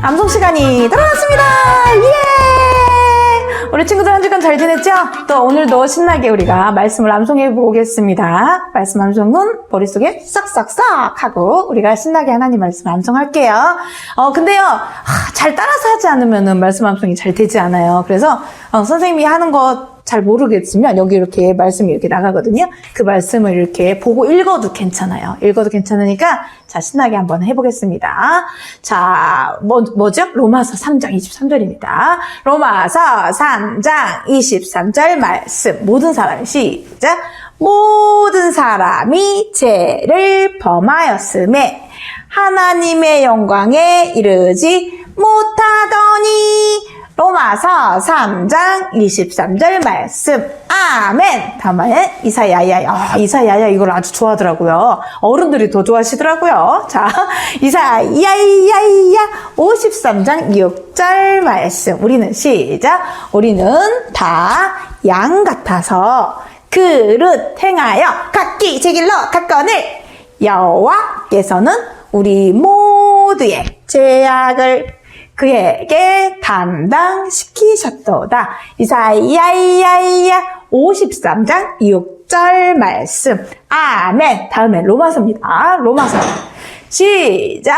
암송 시간이 돌아왔습니다. 예! 우리 친구들 한 주간 잘 지냈죠? 또 오늘도 신나게 우리가 말씀을 암송해 보겠습니다. 말씀 암송은 머릿속에 싹싹싹 하고 우리가 신나게 하나님 말씀 암송할게요. 근데요, 잘 따라서 하지 않으면 말씀 암송이 잘 되지 않아요. 그래서 선생님이 하는 것 잘 모르겠으면 여기 이렇게 말씀이 이렇게 나가거든요. 그 말씀을 이렇게 보고 읽어도 괜찮아요. 읽어도 괜찮으니까 자, 신나게 한번 해보겠습니다. 자, 뭐죠? 로마서 3장 23절입니다. 로마서 3장 23절 말씀. 모든 사람이 시작. 모든 사람이 죄를 범하였음에 하나님의 영광에 이르지 못하더니. 로마서 3장 23절 말씀. 아멘. 다음에 이사야야. 이사야야 이걸 아주 좋아하더라고요. 어른들이 더 좋아하시더라고요. 자, 이사야야 53장 6절 말씀. 우리는 시작. 우리는 다 양 같아서 그릇 행하여 각기 제 길로 갔거늘 여호와께서는 우리 모두의 죄악을 그에게 담당시키셨도다. 이사야야 53장 6절 말씀. 아멘. 다음에 로마서입니다. 로마서. 시작.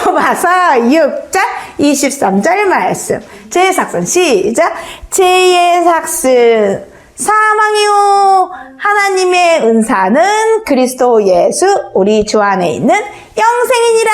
로마서 6장 23절 말씀. 죄의 삭슨 시작. 죄의 삭슨 사망이요 하나님의 은사는 그리스도 예수 우리 주 안에 있는 영생이니라.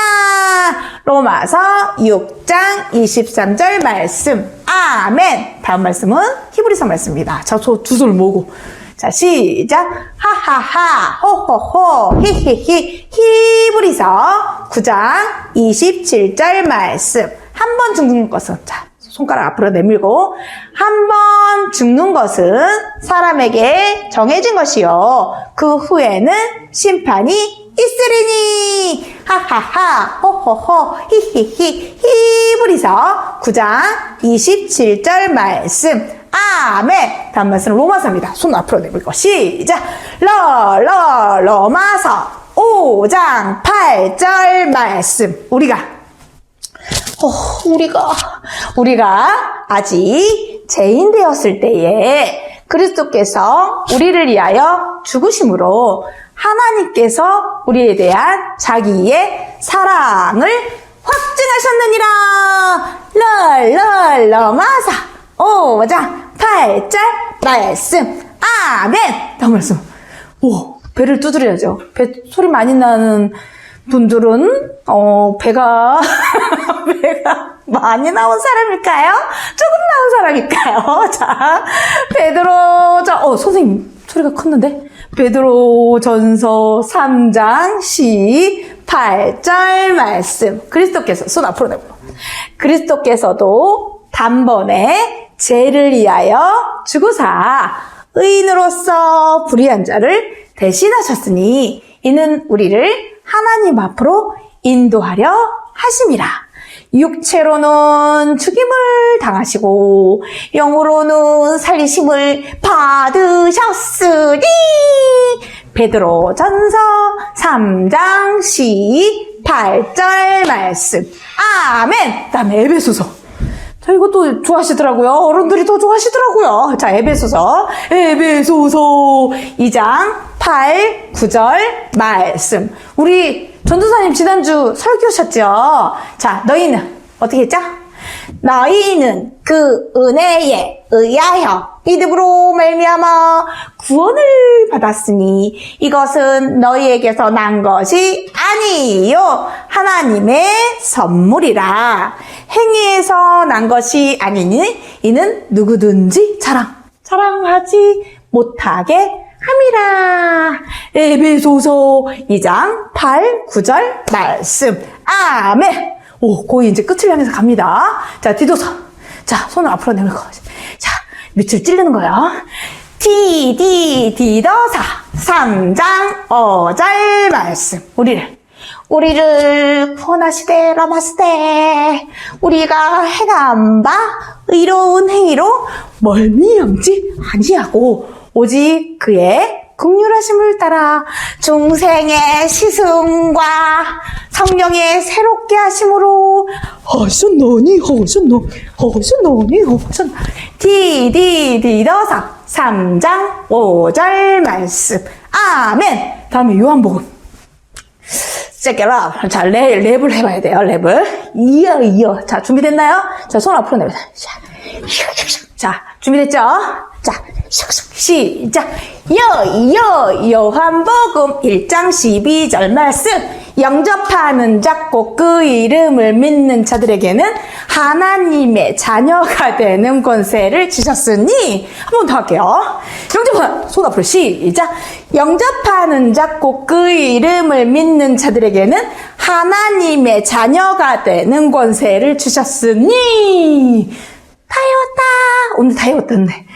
로마서 6장 23절 말씀. 아멘. 다음 말씀은 히브리서 말씀입니다. 자, 저 두 손을 모으고 자, 시작. 하하하 호호호 히히히. 히브리서 9장 27절 말씀. 한 번 죽는 것은 자, 손가락 앞으로 내밀고 한 번 죽는 것은 사람에게 정해진 것이요 그 후에는 심판이 있으리니. 하하하 호호호 히히히. 히브리서 9장 27절 말씀. 아멘. 다음 말씀은 로마서입니다. 손 앞으로 내밀고 시작. 로마서 5장 8절 말씀. 우리가 아직 죄인 되었을 때에 그리스도께서 우리를 위하여 죽으심으로 하나님께서 우리에 대한 자기의 사랑을 확증하셨느니라. 로마서 5장 8절 말씀. 아멘. 다음 말씀. 배를 두드려야죠. 배 소리 많이 나는 분들은 배가 많이 나온 사람일까요? 조금 나온 사람일까요? 자, 선생님 소리가 컸는데 베드로 전서 3장 18절 말씀. 그리스도께서 손 앞으로 내고 그리스도께서도 단번에 죄를 위하여 죽으사 의인으로서 불의한 자를 대신하셨으니 이는 우리를 하나님 앞으로 인도하려 하심이라. 육체로는 죽임을 당하시고 영으로는 살리심을 받으셨으니. 베드로 전서 3장 18절 말씀. 아멘. 다음에 에베소서. 자, 이것도 좋아하시더라고요. 어른들이 더 좋아하시더라고요. 자, 에베소서 2장 8, 9절 말씀. 우리 전도사님 지난주 설교하셨죠? 자, 너희는 어떻게 했죠? 너희는 그 은혜에 의하여 믿음으로 말미암아 구원을 받았으니 이것은 너희에게서 난 것이 아니요 하나님의 선물이라. 행위에서 난 것이 아니니 이는 누구든지 자랑하지 못하게 함이라. 에베소서 2장 8, 9절 말씀. 아멘. 거의 이제 끝을 향해서 갑니다. 자, 디도서. 자, 손을 앞으로 내밀고. 자, 밑을 찌르는 거예요. 디도서 3장 5절 말씀. 우리를 구원하시되 라마스되 우리가 행한 바 의로운 행위로 멀미염지 아니하고 오직 그의 긍휼하심을 따라 중생의 시승과 성령의 새롭게 하심으로 하셨나니 디디디더서 3장 5절 말씀. 아멘. 다음에 요한복음. 째껴라. 자, 랩을 해봐야 돼요. 랩을. 이어. 자, 준비됐나요? 자, 손 앞으로 내보자. 자, 준비됐죠? 자, 시작. 요한복음 1장 12절 말씀. 영접하는 자 곧 그 이름을 믿는 자들에게는 하나님의 자녀가 되는 권세를 주셨으니. 한 번 더 할게요. 손 앞으로 시작. 영접하는 자 곧 그 이름을 믿는 자들에게는 하나님의 자녀가 되는 권세를 주셨으니. 다 외웠다. 오늘 다 외웠던데.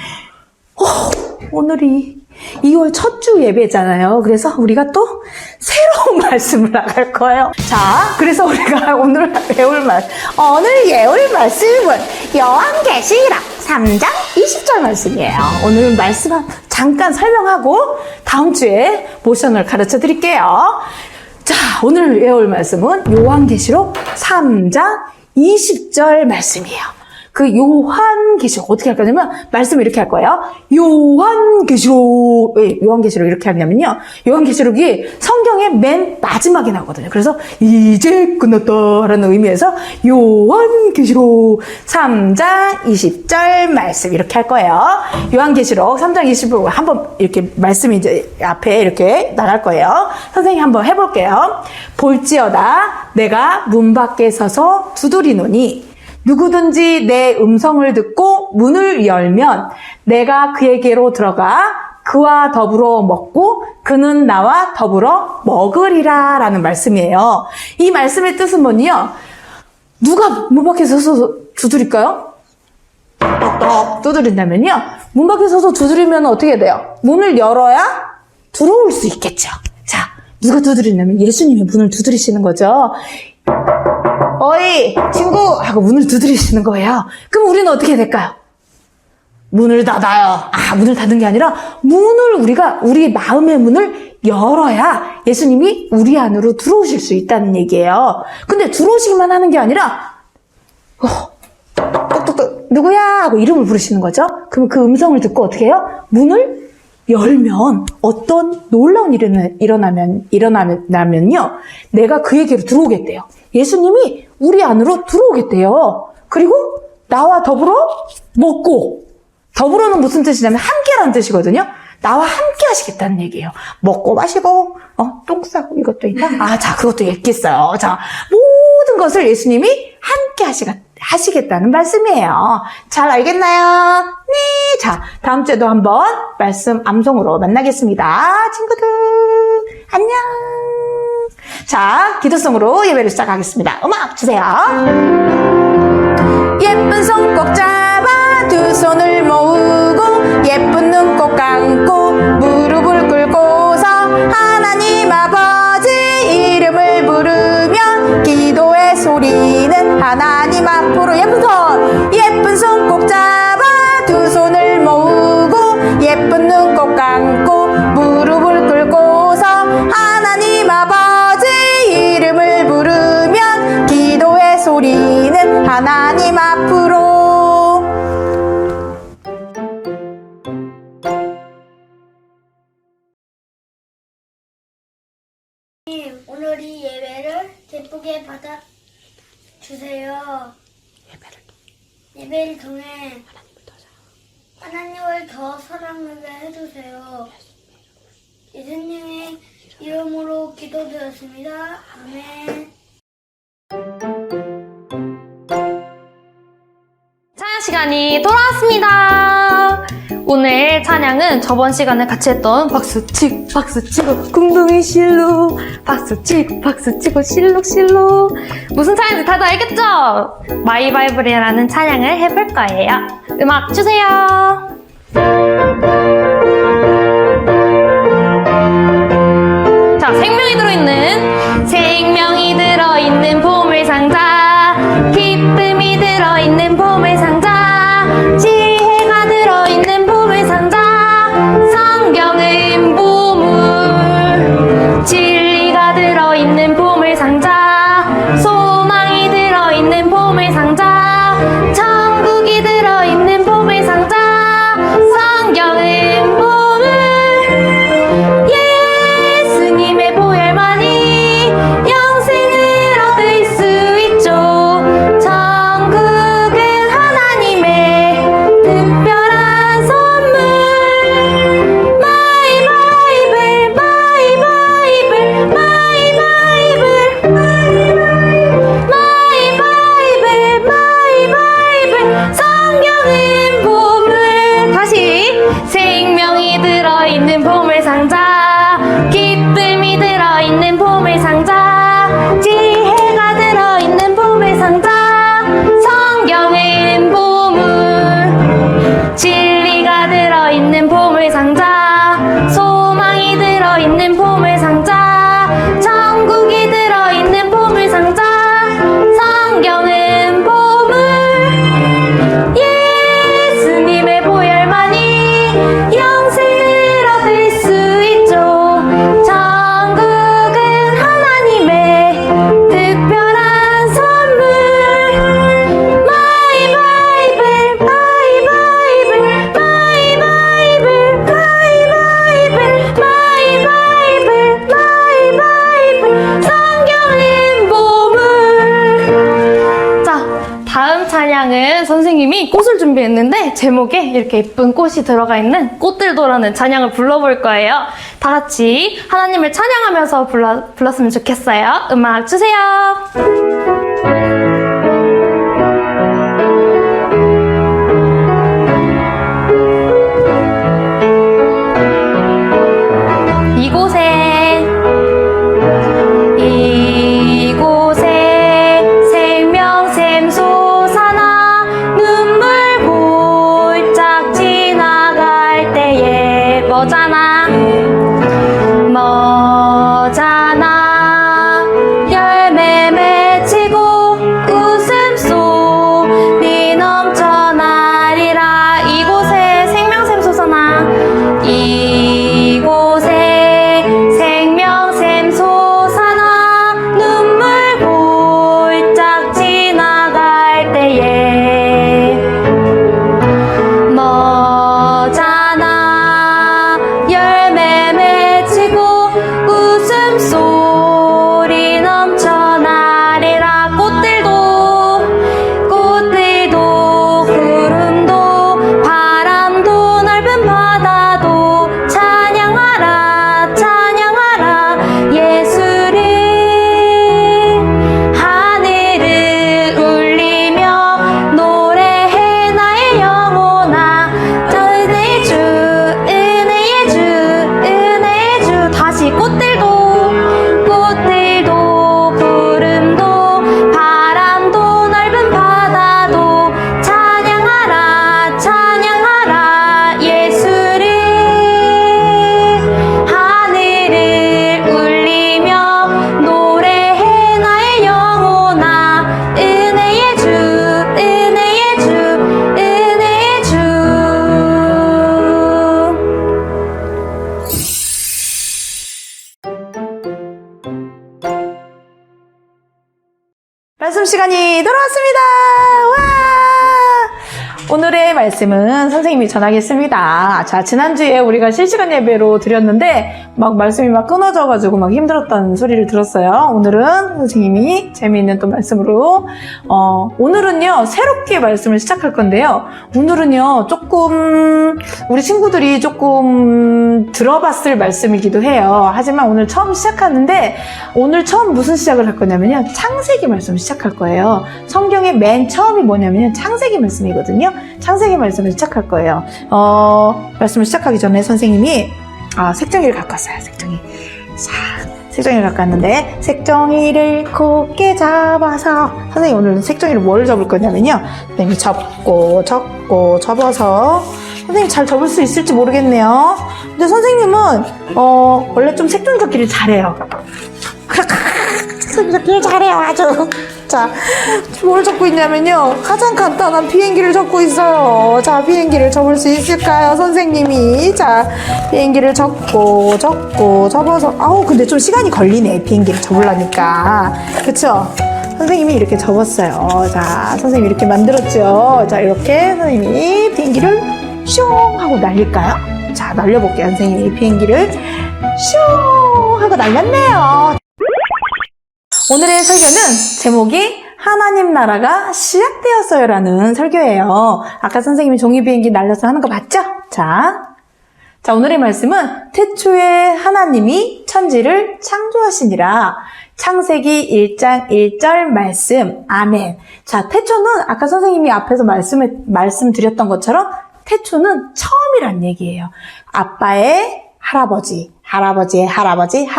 오늘이 2월 첫 주 예배잖아요. 그래서 우리가 또 새로운 말씀을 나갈 거예요. 자, 그래서 우리가 오늘 외울 말씀은 요한계시록 3장 20절 말씀이에요. 오늘 말씀 잠깐 설명하고 다음 주에 모션을 가르쳐 드릴게요. 자, 오늘 외울 말씀은 요한계시록 3장 20절 말씀이에요. 그 요한계시록 어떻게 할 거냐면 말씀을 이렇게 할 거예요. 요한계시록. 왜 요한계시록 이렇게 하냐면요. 요한계시록이 성경의 맨 마지막에 나오거든요. 그래서 이제 끝났다라는 의미에서 요한계시록 3장 20절 말씀 이렇게 할 거예요. 요한계시록 3장 20절 한번 이렇게 말씀이 이제 앞에 이렇게 나갈 거예요. 선생님 한번 해볼게요. 볼지어다 내가 문 밖에 서서 두드리노니 누구든지 내 음성을 듣고 문을 열면 내가 그에게로 들어가 그와 더불어 먹고 그는 나와 더불어 먹으리라 라는 말씀이에요. 이 말씀의 뜻은 뭐니요? 누가 문 밖에 서서 두드릴까요? 똑똑 두드린다면요. 문 밖에 서서 두드리면 어떻게 돼요? 문을 열어야 들어올 수 있겠죠. 자, 누가 두드리냐면 예수님이 문을 두드리시는 거죠. 어이 친구 하고 문을 두드리시는 거예요. 그럼 우리는 어떻게 될까요? 문을 닫아요. 문을 닫는 게 아니라 우리 마음의 문을 열어야 예수님이 우리 안으로 들어오실 수 있다는 얘기예요. 근데 들어오시기만 하는 게 아니라 똑똑똑 누구야 하고 이름을 부르시는 거죠. 그럼 그 음성을 듣고 어떻게 해요? 문을 열면 어떤 놀라운 일이 일어나면요. 내가 그에게로 들어오겠대요. 예수님이 우리 안으로 들어오겠대요. 그리고 나와 더불어 먹고, 더불어는 무슨 뜻이냐면 함께라는 뜻이거든요. 나와 함께 하시겠다는 얘기예요. 먹고 마시고 똥 싸고 이것도 있나? 자, 그것도 있겠어요. 자, 모든 것을 예수님이 함께 하시겠다는 말씀이에요. 잘 알겠나요? 네. 자, 다음 주에도 한번 말씀 암송으로 만나겠습니다. 친구들, 안녕. 자, 기도성으로 예배를 시작하겠습니다. 음악 주세요. 예쁜 손 꼭 잡아 두 손을 모으고 예쁜 눈 꼭 감고 무릎을 꿇고서 하나님 아버지 이름을 부르며 기도의 소리는 하나님 앞으로 예쁜 손 꼭 잡아 두 손을 모으고 예쁜 눈 꼭 감고 무릎을 꿇고서 하나님 아버지 이름을 부르면 기도의 소리는 하나님 앞으로. 오늘 이 예배를 기쁘게 받아주세요. 예배를 통해 하나님을 더 사랑하게 해주세요. 예수님의 이름으로 기도드렸습니다. 아멘. 찬양 시간이 돌아왔습니다. 오늘 찬양은 저번 시간에 같이 했던 박수치고 박수치고 궁둥이 실룩 박수치고 실룩 무슨 찬양인지 다들 알겠죠? 마이바이블이라는 찬양을 해볼 거예요. 음악 주세요. 자, 생명이 들어있는 보물상자, 기쁨이 들어있는 보물상자, 지혜가 들어있는 보물상자, 성경은 찬양은 선생님이 꽃을 준비했는데 제목에 이렇게 예쁜 꽃이 들어가 있는 꽃들도라는 찬양을 불러볼 거예요. 다 같이 하나님을 찬양하면서 불렀으면 좋겠어요. 음악 주세요. 말씀 시간이 돌아왔습니다. 와! 오늘의 말씀은 선생님이 전하겠습니다. 자, 지난주에 우리가 실시간 예배로 드렸는데 막 말씀이 막 끊어져가지고 막 힘들었다는 소리를 들었어요. 오늘은 선생님이 재미있는 또 말씀으로 오늘은요 새롭게 말씀을 시작할 건데요. 오늘은요 조금 우리 친구들이 조금 들어봤을 말씀이기도 해요. 하지만 오늘 처음 시작하는데 오늘 처음 무슨 시작을 할 거냐면요 창세기 말씀을 시작할 거예요. 성경의 맨 처음이 뭐냐면요 창세기 말씀이거든요. 창세기 말씀을 시작할 거예요. 말씀을 시작하기 전에 선생님이 색종이를 갖고 왔어요. 색종이. 자, 색종이를 갖고 왔는데 색종이를 곱게 잡아서 선생님 오늘 색종이를 뭘 접을 거냐면요 선생님이 접고 접어서 선생님 잘 접을 수 있을지 모르겠네요. 근데 선생님은 원래 좀 색종이 접기를 잘해요. 색종이 접기를 잘해요 아주. 자, 뭘 접고 있냐면요 가장 간단한 비행기를 접고 있어요. 자, 비행기를 접을 수 있을까요 선생님이? 자, 비행기를 접고 접어서 근데 좀 시간이 걸리네 비행기를 접으려니까. 그쵸? 선생님이 이렇게 접었어요. 자, 선생님이 이렇게 만들었죠. 자, 이렇게 선생님이 비행기를 슝 하고 날릴까요? 자, 날려볼게요. 선생님이 비행기를 슝 하고 날렸네요. 오늘의 설교는 제목이 하나님 나라가 시작되었어요 라는 설교예요. 아까 선생님이 종이 비행기 날려서 하는 거 봤죠? 자, 오늘의 말씀은 태초에 하나님이 천지를 창조하시니라. 창세기 1장 1절 말씀. 아멘. 자, 태초는 아까 선생님이 앞에서 말씀드렸던 것처럼 태초는 처음이란 얘기예요. 아빠의 할아버지의 할아버지로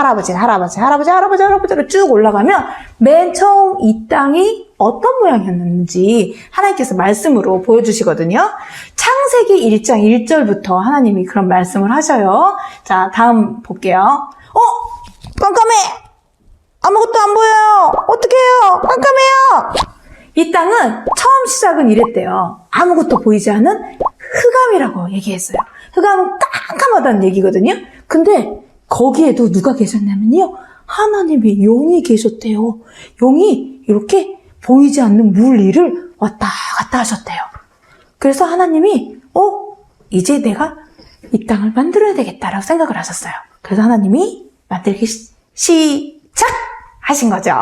쭉 올라가면 맨 처음 이 땅이 어떤 모양이었는지 하나님께서 말씀으로 보여주시거든요. 창세기 1장 1절부터 하나님이 그런 말씀을 하셔요. 자, 다음 볼게요. 깜깜해! 아무것도 안 보여요! 어떡해요! 깜깜해요! 이 땅은 처음 시작은 이랬대요. 아무것도 보이지 않은 흑암이라고 얘기했어요. 흑암은 깜깜하다는 얘기거든요. 근데 거기에도 누가 계셨냐면요. 하나님의 영이 계셨대요. 영이 이렇게 보이지 않는 물 위를 왔다 갔다 하셨대요. 그래서 하나님이 이제 내가 이 땅을 만들어야 되겠다라고 생각을 하셨어요. 그래서 하나님이 만들기 시작하신 거죠.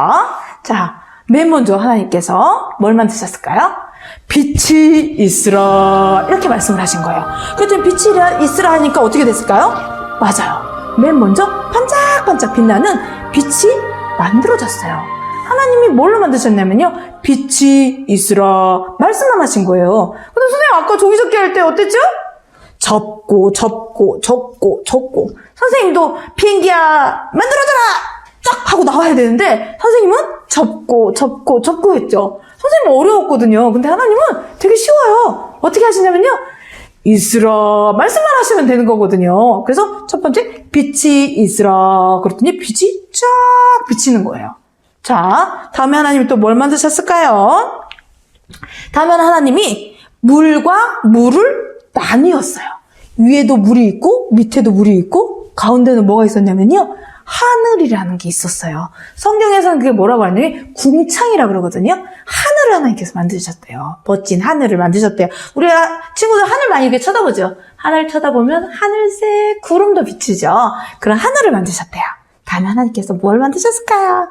자, 맨 먼저 하나님께서 뭘 만드셨을까요? 빛이 있으라 이렇게 말씀을 하신 거예요. 그랬더니 빛이 있으라 하니까 어떻게 됐을까요? 맞아요. 맨 먼저 반짝반짝 빛나는 빛이 만들어졌어요. 하나님이 뭘로 만드셨냐면요, 빛이 있으라 말씀만 하신 거예요. 근데 선생님 아까 종이접기 할 때 어땠죠? 접고 선생님도 비행기야 만들어줘라 딱 하고 나와야 되는데 선생님은 접고 했죠. 선생님은 어려웠거든요. 근데 하나님은 되게 쉬워요. 어떻게 하시냐면요, 있으라 말씀만 하시면 되는 거거든요. 그래서 첫 번째 빛이 있으라 그랬더니 빛이 쫙 비치는 거예요. 자, 다음에 하나님이 또 뭘 만드셨을까요? 다음에는 하나님이 물과 물을 나뉘었어요. 위에도 물이 있고 밑에도 물이 있고 가운데는 뭐가 있었냐면요, 하늘이라는 게 있었어요. 성경에서는 그게 뭐라고 하냐면 궁창이라 그러거든요. 하늘을 하나님께서 만드셨대요. 멋진 하늘을 만드셨대요. 우리 친구들 하늘 많이 이렇게 쳐다보죠. 하늘 쳐다보면 하늘색 구름도 비치죠. 그런 하늘을 만드셨대요. 다음에 하나님께서 뭘 만드셨을까요?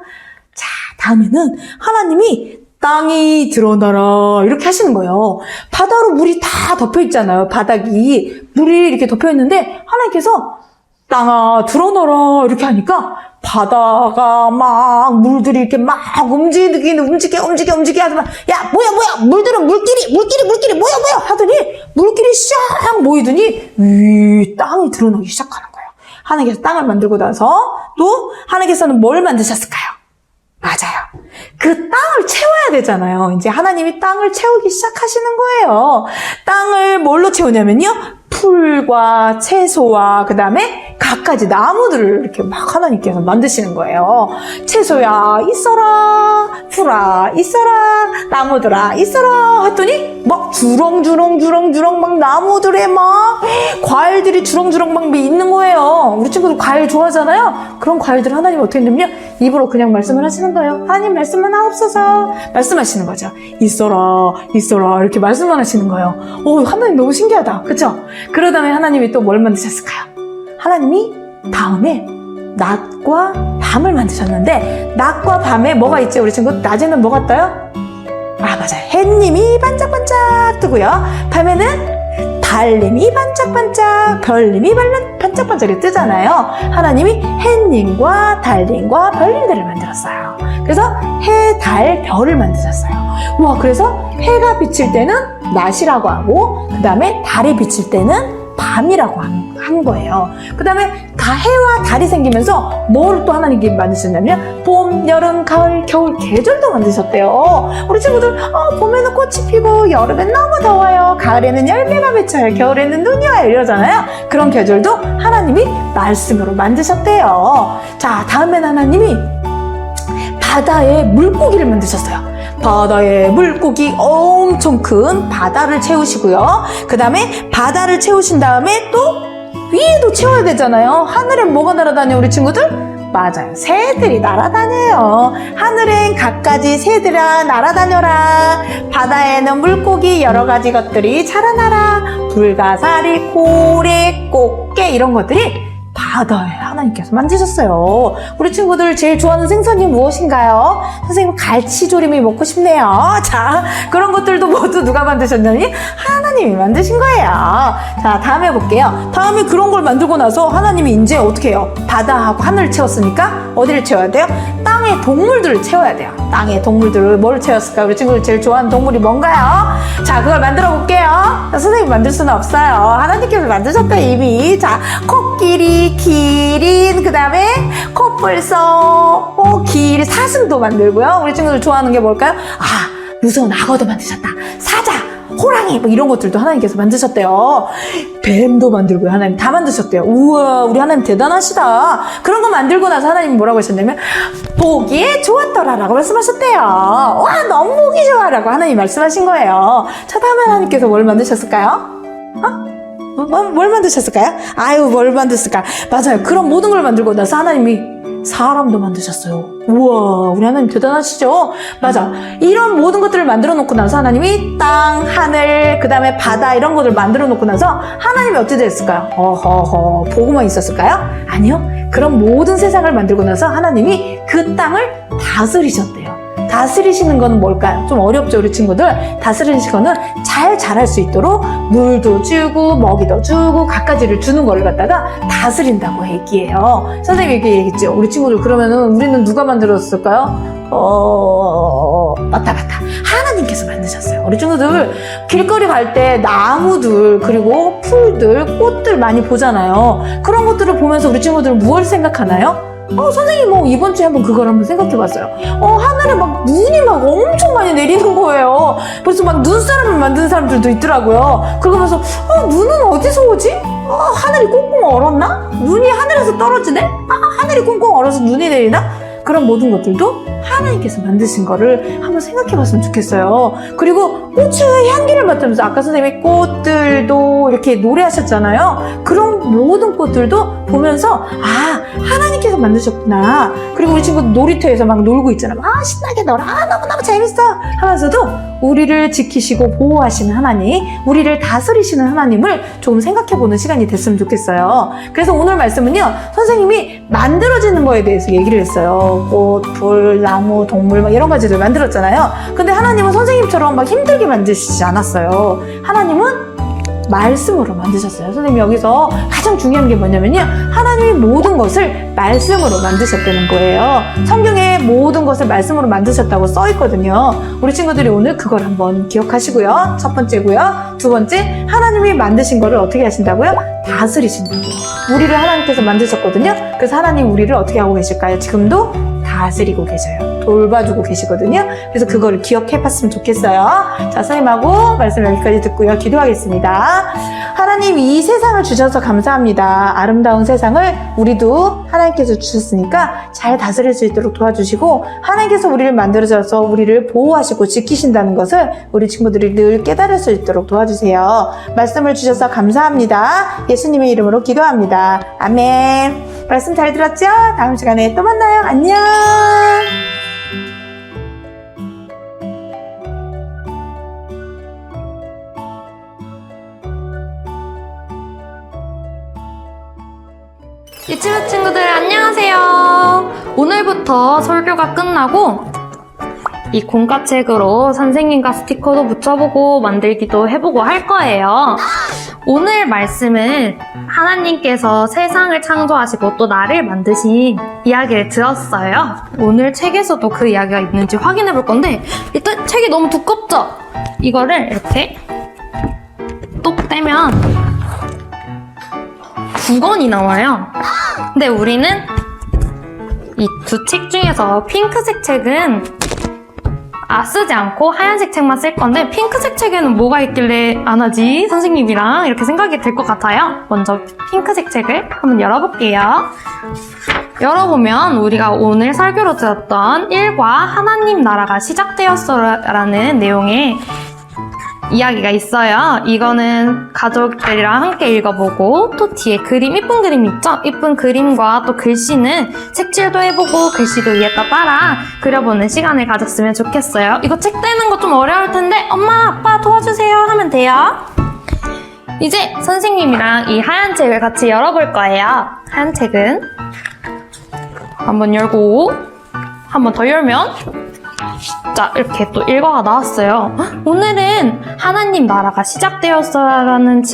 자, 다음에는 하나님이 땅이 드러나라 이렇게 하시는 거예요. 바다로 물이 다 덮여 있잖아요. 바닥이 물이 이렇게 덮여 있는데 하나님께서 땅아 드러나라 이렇게 하니까 바다가 막 물들이 이렇게 막 움직여 하더만, 야 뭐야 물들은 물끼리 뭐야 하더니 물끼리 샥 모이더니 위 땅이 드러나기 시작하는 거예요. 하나님께서 땅을 만들고 나서 또 하나님께서는 뭘 만드셨을까요? 맞아요. 그 땅을 채워야 되잖아요. 이제 하나님이 땅을 채우기 시작하시는 거예요. 땅을 뭘로 채우냐면요, 풀과 채소와 그 다음에 갖가지 나무들을 이렇게 막 하나님께서 만드시는 거예요. 채소야 있어라, 풀아 있어라, 나무들아 있어라 했더니 막 주렁주렁 막 나무들에 막 과일들이 주렁주렁 막 있는 거예요. 우리 친구들 과일 좋아하잖아요. 그런 과일들 하나님 어떻게 했냐면요, 입으로 그냥 말씀을 하시는 거예요. 하나님 말씀만 하옵소서 말씀하시는 거죠. 있어라 이렇게 말씀만 하시는 거예요. 하나님 너무 신기하다, 그쵸? 그러다가 하나님이 또 뭘 만드셨을까요? 하나님이 다음에 낮과 밤을 만드셨는데, 낮과 밤에 뭐가 있죠? 우리 친구 낮에는 뭐가 떠요? 맞아요. 햇님이 반짝반짝 뜨고요. 밤에는 달님이 반짝반짝, 별님이 반짝반짝이 뜨잖아요. 하나님이 햇님과 달님과 별님들을 만들었어요. 그래서 해, 달, 별을 만드셨어요. 그래서 해가 비칠 때는 낮이라고 하고, 그 다음에 달이 비칠 때는 밤이라고 한 거예요. 그 다음에 해와 달이 생기면서 뭘 또 하나님께 만드셨냐면 봄, 여름, 가을, 겨울 계절도 만드셨대요. 우리 친구들 봄에는 꽃이 피고 여름엔 너무 더워요. 가을에는 열매가 맺혀요. 겨울에는 눈이 와요. 이러잖아요. 그런 계절도 하나님이 말씀으로 만드셨대요. 자, 다음엔 하나님이 바다에 물고기를 만드셨어요. 바다에 물고기 엄청 큰 바다를 채우시고요. 그 다음에 바다를 채우신 다음에 또 위에도 채워야 되잖아요. 하늘엔 뭐가 날아다녀, 우리 친구들? 맞아요. 새들이 날아다녀요. 하늘엔 갖가지 새들아 날아다녀라. 바다에는 물고기 여러 가지 것들이 자라나라. 불가사리, 고래, 꽃게 이런 것들이 바다에 하나님께서 만드셨어요. 우리 친구들 제일 좋아하는 생선이 무엇인가요? 선생님 갈치조림이 먹고 싶네요. 자, 그런 것들도 모두 누가 만드셨냐니? 하나님이 만드신 거예요. 자, 다음에 볼게요. 다음에 그런 걸 만들고 나서 하나님이 이제 어떻게 해요? 바다하고 하늘을 채웠으니까 어디를 채워야 돼요? 땅의 동물들을 채워야 돼요. 땅의 동물들을 뭘 채웠을까요? 우리 친구들 제일 좋아하는 동물이 뭔가요? 자, 그걸 만들어 볼게요. 선생님 만들 수는 없어요. 하나님께서 만드셨대요, 이미. 자, 코끼리, 기린, 그 다음에 코뿔소, 기린, 사슴도 만들고요. 우리 친구들 좋아하는 게 뭘까요? 무서운 악어도 만드셨다. 사자, 호랑이 뭐 이런 것들도 하나님께서 만드셨대요. 뱀도 만들고요. 하나님 다 만드셨대요. 우와, 우리 하나님 대단하시다. 그런 거 만들고 나서 하나님이 뭐라고 하셨냐면 보기에 좋았더라라고 말씀하셨대요. 와, 너무 보기 좋아라고 하나님 말씀하신 거예요. 자, 다음에 하나님께서 뭘 만드셨을까요? 뭘 만드셨을까요? 뭘 만드셨을까? 맞아요. 그런 모든 걸 만들고 나서 하나님이 사람도 만드셨어요. 우와, 우리 하나님 대단하시죠? 맞아. 이런 모든 것들을 만들어 놓고 나서 하나님이 땅, 하늘, 그 다음에 바다 이런 것들 만들어 놓고 나서 하나님이 어떻게 됐을까요? 보고만 있었을까요? 아니요. 그런 모든 세상을 만들고 나서 하나님이 그 땅을 다스리셨대요. 다스리시는 거는 뭘까요? 좀 어렵죠, 우리 친구들. 다스리시는 거는 잘 자랄 수 있도록 물도 주고 먹이도 주고 갖가지를 주는 걸 갖다가 다스린다고 얘기해요. 선생님이 이렇게 얘기했죠. 우리 친구들 그러면은 우리는 누가 만들었을까요? 맞다. 하나님께서 만드셨어요. 우리 친구들 길거리 갈 때 나무들 그리고 풀들 꽃들 많이 보잖아요. 그런 것들을 보면서 우리 친구들 무엇을 생각하나요? 선생님 이번 주에 한번 그걸 한번 생각해봤어요. 하늘에 막 눈이 막 엄청 많이 내리는 거예요. 그래서 막 눈사람을 만드는 사람들도 있더라고요. 그러면서 눈은 어디서 오지? 하늘이 꽁꽁 얼었나? 눈이 하늘에서 떨어지네? 하늘이 꽁꽁 얼어서 눈이 내리나? 그런 모든 것들도 하나님께서 만드신 거를 한번 생각해봤으면 좋겠어요. 그리고 꽃의 향기를 맡으면서 아까 선생님이 꽃들도 이렇게 노래하셨잖아요. 그런 모든 꽃들도 보면서 하나님께서 만드셨구나. 그리고 우리 친구 놀이터에서 막 놀고 있잖아요. 신나게 놀아. 너무너무 재밌어. 하면서도 우리를 지키시고 보호하시는 하나님, 우리를 다스리시는 하나님을 조금 생각해보는 시간이 됐으면 좋겠어요. 그래서 오늘 말씀은요, 선생님이 만들어지는 거에 대해서 얘기를 했어요. 꽃, 불, 나무, 동물 막 이런 가지들 만들었잖아요. 근데 하나님은 선생님처럼 막 힘들게 만드시지 않았어요. 하나님은 말씀으로 만드셨어요. 선생님이 여기서 가장 중요한 게 뭐냐면요, 하나님이 모든 것을 말씀으로 만드셨다는 거예요. 성경에 모든 것을 말씀으로 만드셨다고 써 있거든요. 우리 친구들이 오늘 그걸 한번 기억하시고요. 첫 번째고요. 두 번째, 하나님이 만드신 거를 어떻게 하신다고요? 다스리신다고요. 우리를 하나님께서 만드셨거든요. 그래서 하나님 우리를 어떻게 하고 계실까요? 지금도 다스리고 계셔요. 돌봐주고 계시거든요. 그래서 그거를 기억해봤으면 좋겠어요. 자, 선생님하고 말씀 여기까지 듣고요. 기도하겠습니다. 하나님, 이 세상을 주셔서 감사합니다. 아름다운 세상을 우리도 하나님께서 주셨으니까 잘 다스릴 수 있도록 도와주시고, 하나님께서 우리를 만들어줘서 우리를 보호하시고 지키신다는 것을 우리 친구들이 늘 깨달을 수 있도록 도와주세요. 말씀을 주셔서 감사합니다. 예수님의 이름으로 기도합니다. 아멘. 말씀 잘 들었죠? 다음 시간에 또 만나요. 안녕. 유치부 친구들 안녕하세요. 오늘부터 설교가 끝나고 이 공과책으로 선생님과 스티커도 붙여보고 만들기도 해보고 할 거예요. 오늘 말씀은 하나님께서 세상을 창조하시고 또 나를 만드신 이야기를 들었어요. 오늘 책에서도 그 이야기가 있는지 확인해 볼 건데, 일단 책이 너무 두껍죠? 이거를 이렇게 똑 떼면 9권이 나와요. 근데 우리는 이 두 책 중에서 핑크색 책은 쓰지 않고 하얀색 책만 쓸 건데, 핑크색 책에는 뭐가 있길래 안 하지? 선생님이랑 이렇게 생각이 들 것 같아요. 먼저 핑크색 책을 한번 열어볼게요. 열어보면 우리가 오늘 설교로 들었던 1과 하나님 나라가 시작되었어라는 내용의 이야기가 있어요. 이거는 가족들이랑 함께 읽어보고, 또 뒤에 그림, 이쁜 그림 있죠? 이쁜 그림과 또 글씨는 색칠도 해보고 글씨도 위에다 따라 그려보는 시간을 가졌으면 좋겠어요. 이거 책 떼는 거 좀 어려울 텐데 엄마, 아빠 도와주세요 하면 돼요. 이제 선생님이랑 이 하얀 책을 같이 열어볼 거예요. 하얀 책은 한번 열고 한 번 더 열면 자, 이렇게 또 1과가 나왔어요. 오늘은 하나님 나라가 시작되었어라는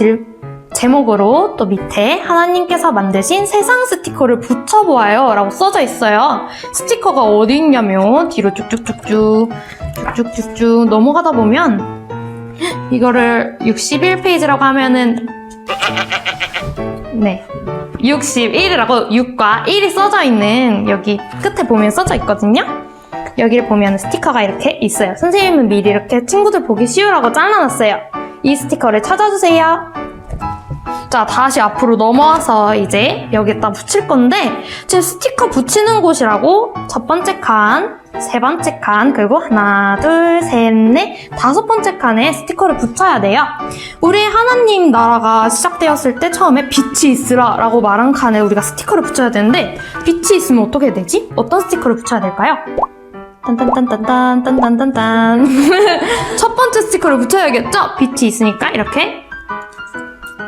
제목으로 또 밑에 하나님께서 만드신 세상 스티커를 붙여보아요 라고 써져 있어요. 스티커가 어디 있냐면 뒤로 쭉쭉쭉쭉 넘어가다 보면 이거를 61페이지라고 하면은 61이라고 6과 1이 써져 있는 여기 끝에 보면 써져 있거든요. 여기를 보면 스티커가 이렇게 있어요. 선생님은 미리 이렇게 친구들 보기 쉬우라고 잘라놨어요. 이 스티커를 찾아주세요. 자, 다시 앞으로 넘어와서 이제 여기에다 붙일 건데, 제 스티커 붙이는 곳이라고 첫 번째 칸, 세 번째 칸, 그리고 하나, 둘, 셋, 넷, 다섯 번째 칸에 스티커를 붙여야 돼요. 우리 하나님 나라가 시작되었을 때 처음에 빛이 있으라 라고 말한 칸에 우리가 스티커를 붙여야 되는데, 빛이 있으면 어떻게 되지? 어떤 스티커를 붙여야 될까요? 딴딴딴딴딴딴딴딴 첫 번째 스티커를 붙여야겠죠? 빛이 있으니까 이렇게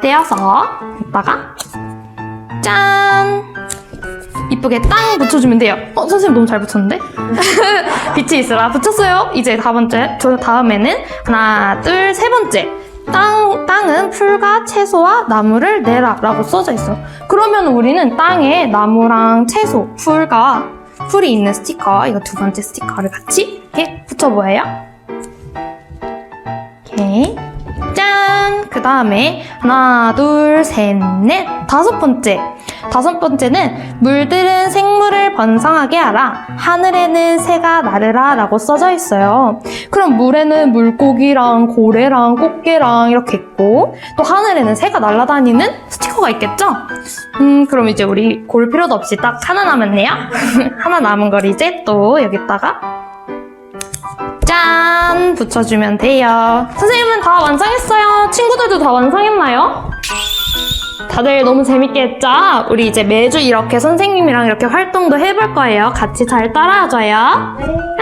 떼어서 이따가 짠! 이쁘게 땅 붙여주면 돼요. 선생님 너무 잘 붙였는데? 빛이 있어라. 붙였어요. 이제 다음에는 하나, 둘, 세 번째. 땅은 풀과 채소와 나무를 내라 라고 써져 있어. 그러면 우리는 땅에 나무랑 채소, 풀이 있는 스티커, 이거 두 번째 스티커를 같이 이렇게 붙여보아요. 오케이. 짠! 그 다음에 하나, 둘, 셋, 넷, 다섯 번째는 물들은 생물을 번성하게 하라. 하늘에는 새가 나르라 라고 써져 있어요. 그럼 물에는 물고기랑 고래랑 꽃게랑 이렇게 있고 또 하늘에는 새가 날아다니는 스티커가 있겠죠? 그럼 이제 우리 고를 필요도 없이 딱 하나 남았네요. 하나 남은 걸 이제 또 여기다가 짠! 붙여주면 돼요. 선생님은 다 완성했어요. 친구들도 다 완성했나요? 다들 너무 재밌게 했죠? 우리 이제 매주 이렇게 선생님이랑 이렇게 활동도 해볼 거예요. 같이 잘 따라와줘요. 네.